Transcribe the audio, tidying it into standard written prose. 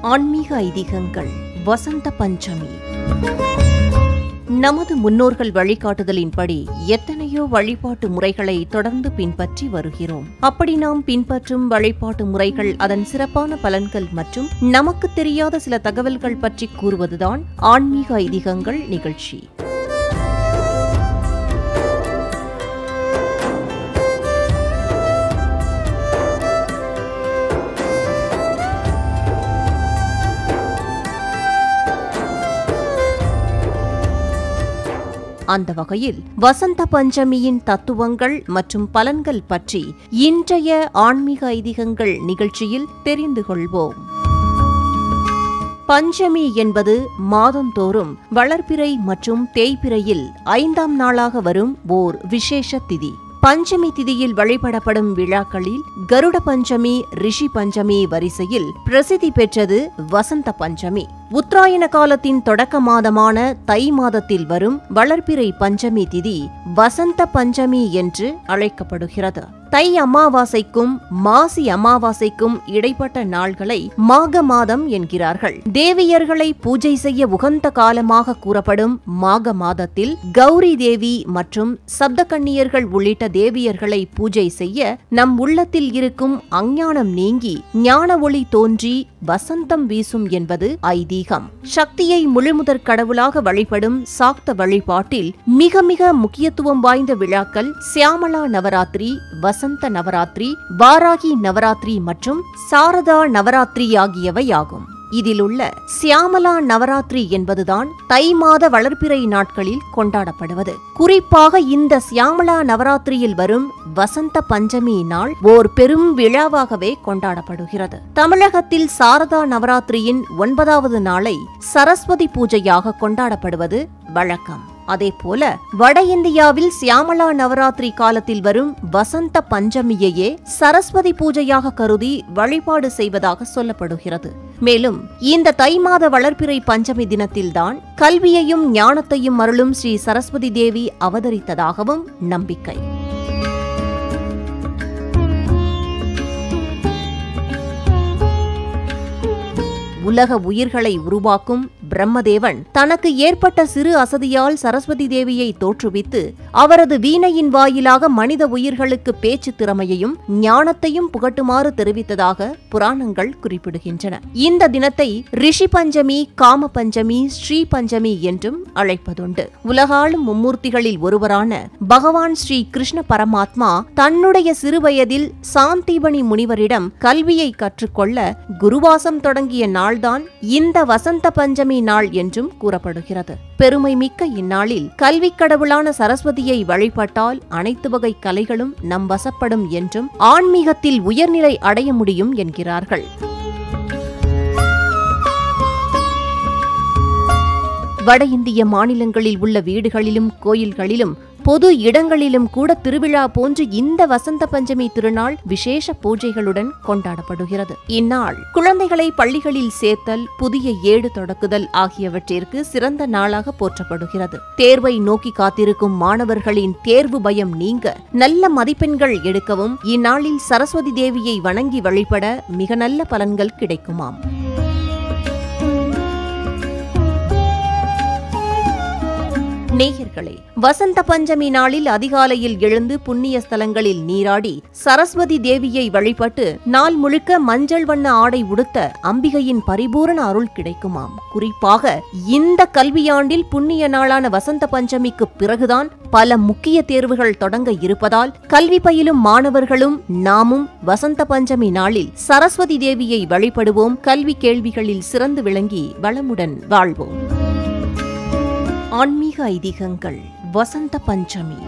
ஆன்மீக ஐதீகங்கள் வசந்த பஞ்சமி. நமது முன்னோர்கள் வழிகாட்டுதலின்படி எத்தனையோ வழிபாட்டு முறைகளை தொடர்ந்து பின்பற்றி வருகிறோம். அப்படி நாம் பின்பற்றும் வழிபாட்டு முறைகள், அதன் சிறப்பான பலன்கள் மற்றும் நமக்கு தெரியாத சில தகவல்கள் பற்றி கூறுவதுதான் ஆன்மீக ஐதீகங்கள் நிகழ்ச்சி. அந்த வகையில் வசந்த பஞ்சமியின் தத்துவங்கள் மற்றும் பலன்கள் பற்றி இன்றைய ஆன்மீக ஐதீகங்கள் நிகழ்ச்சியில் தெரிந்து கொள்வோம். பஞ்சமி என்பது மாதந்தோறும் வளர்பிறை மற்றும் தேய்பிறையில் 5ஆம் நாளாக வரும் ஓர் விசேஷ திதி. பஞ்சமி திதியில் வழிபடப்படும் விழாக்களில் கருட பஞ்சமி, ரிஷி பஞ்சமி வரிசையில் பிரசித்தி பெற்றது வசந்த பஞ்சமி. உத்தராயண காலத்தின் தொடக்க மாதமான தை மாதத்தில் வரும் வளர்பிறை பஞ்சமி திதி வசந்த பஞ்சமி என்று அழைக்கப்படுகிறது. தை அமாவாசைக்கும் மாசி அமாவாசைக்கும் இடைப்பட்ட நாள்களை மாக மாதம் என்கிறார்கள். தேவியர்களை பூஜை செய்ய உகந்த காலமாக கூறப்படும் மாக மாதத்தில் கௌரி தேவி மற்றும் சப்தகன்னியர்கள் உள்ளிட்ட தேவியர்களை பூஜை செய்ய நம் உள்ளத்தில் இருக்கும் அஞ்ஞானம் நீங்கி ஞான ஒளி தோன்றி வசந்தம் வீசும் என்பது ஐதீகம். சக்தியை முழுமுதற் கடவுளாக வழிபடும் சாக்த வழிபாட்டில் மிக மிக முக்கியத்துவம் வாய்ந்த விழாக்கள் சியாமளா நவராத்திரி, வசந்த நவராத்திரி, வாராகி நவராத்திரி மற்றும் சாரதா நவராத்திரி ஆகியவையாகும். இதிலுள்ள சியாமளா நவராத்திரி என்பதுதான் தை மாத வளர்பிறை நாட்களில் கொண்டாடப்படுவது. குறிப்பாக இந்த சியாமளா நவராத்திரியில் வரும் வசந்த பஞ்சமி நாள் ஓர் பெரும் விழாவாகவே கொண்டாடப்படுகிறது. தமிழகத்தில் சாரதா நவராத்திரியின் 9வது நாளை சரஸ்வதி பூஜையாக கொண்டாடப்படுவது வழக்கம். அதேபோல வட இந்தியாவில் சியாமளா நவராத்திரி காலத்தில் வரும் வசந்த பஞ்சமியையே சரஸ்வதி பூஜையாக கருதி வழிபாடு செய்வதாக சொல்லப்படுகிறது. மேலும் இந்த தை மாத வளர்பிறை பஞ்சமி தினத்தில்தான் கல்வியையும் ஞானத்தையும் அருளும் ஸ்ரீ சரஸ்வதி தேவி அவதரித்ததாகவும் நம்பிக்கை. உலக உயிர்களை உருவாக்கும் பிரம்மதேவன் தனக்கு ஏற்பட்ட சிறு அசதியால் சரஸ்வதி தேவியை தோற்றுவித்து அவரது வீணையின் வாயிலாக மனித உயிர்களுக்கு பேச்சு திறமையையும் ஞானத்தையும் புகட்டுமாறு தெரிவித்ததாக புராணங்கள் குறிப்பிடுகின்றன. இந்த தினத்தை ரிஷி பஞ்சமி, காம பஞ்சமி, ஸ்ரீ பஞ்சமி என்றும் அழைப்பதுண்டு. உலகாளும் மும்மூர்த்திகளில் ஒருவரான பகவான் ஸ்ரீ கிருஷ்ண பரமாத்மா தன்னுடைய சிறுவயதில் சாந்தீபனி முனிவரிடம் கல்வியை கற்றுக்கொள்ள குருவாசம் தொடங்கிய நாள்தான் இந்த வசந்த பஞ்சமி நாள் என்றும் கூறப்படுகிறது. பெருமை மிக்க இந்நாளில் கல்வி கடவுளான சரஸ்வதியை வழிபட்டால் அனைத்து வகை கலைகளும் நம் வசப்படும் என்றும் ஆன்மீகத்தில் உயர்நிலை அடைய முடியும் என்கிறார்கள். வட இந்திய மாநிலங்களில் உள்ள வீடுகளிலும் கோயில்களிலும் பொது இடங்களிலும் கூட திருவிழா போன்று இந்த வசந்த பஞ்சமி திருநாள் விசேஷ பூஜைகளுடன் கொண்டாடப்படுகிறது. இந்நாள் குழந்தைகளை பள்ளிகளில் சேர்த்தல், புதிய ஏடு தொடக்குதல் ஆகியவற்றிற்கு சிறந்த நாளாக போற்றப்படுகிறது. தேர்வை நோக்கி காத்திருக்கும் மாணவர்களின் தேர்வு பயம் நீங்க நல்ல மதிப்பெண்கள் எடுக்கவும் இந்நாளில் சரஸ்வதி தேவியை வணங்கி வழிபட மிக நல்ல பலன்கள் கிடைக்குமாம். நேயர்களே, வசந்த பஞ்சமி நாளில் அதிகாலையில் எழுந்து புண்ணிய ஸ்தலங்களில் நீராடி சரஸ்வதி தேவியை வழிபட்டு நாள் முழுக்க மஞ்சள் வண்ண ஆடை உடுத்த அம்பிகையின் பரிபூரண அருள் கிடைக்குமாம். குறிப்பாக இந்த கல்வியாண்டில் புண்ணிய நாளான வசந்த பஞ்சமிக்கு பிறகுதான் பல முக்கிய தேர்வுகள் தொடங்க இருப்பதால் கல்வி பயிலும் மாணவர்களும் நாமும் வசந்த பஞ்சமி நாளில் சரஸ்வதி தேவியை வழிபடுவோம். கல்வி கேள்விகளில் சிறந்து விளங்கி வளமுடன் வாழ்வோம். ஆன்மீக ஐதீகங்கள் வசந்த பஞ்சமி.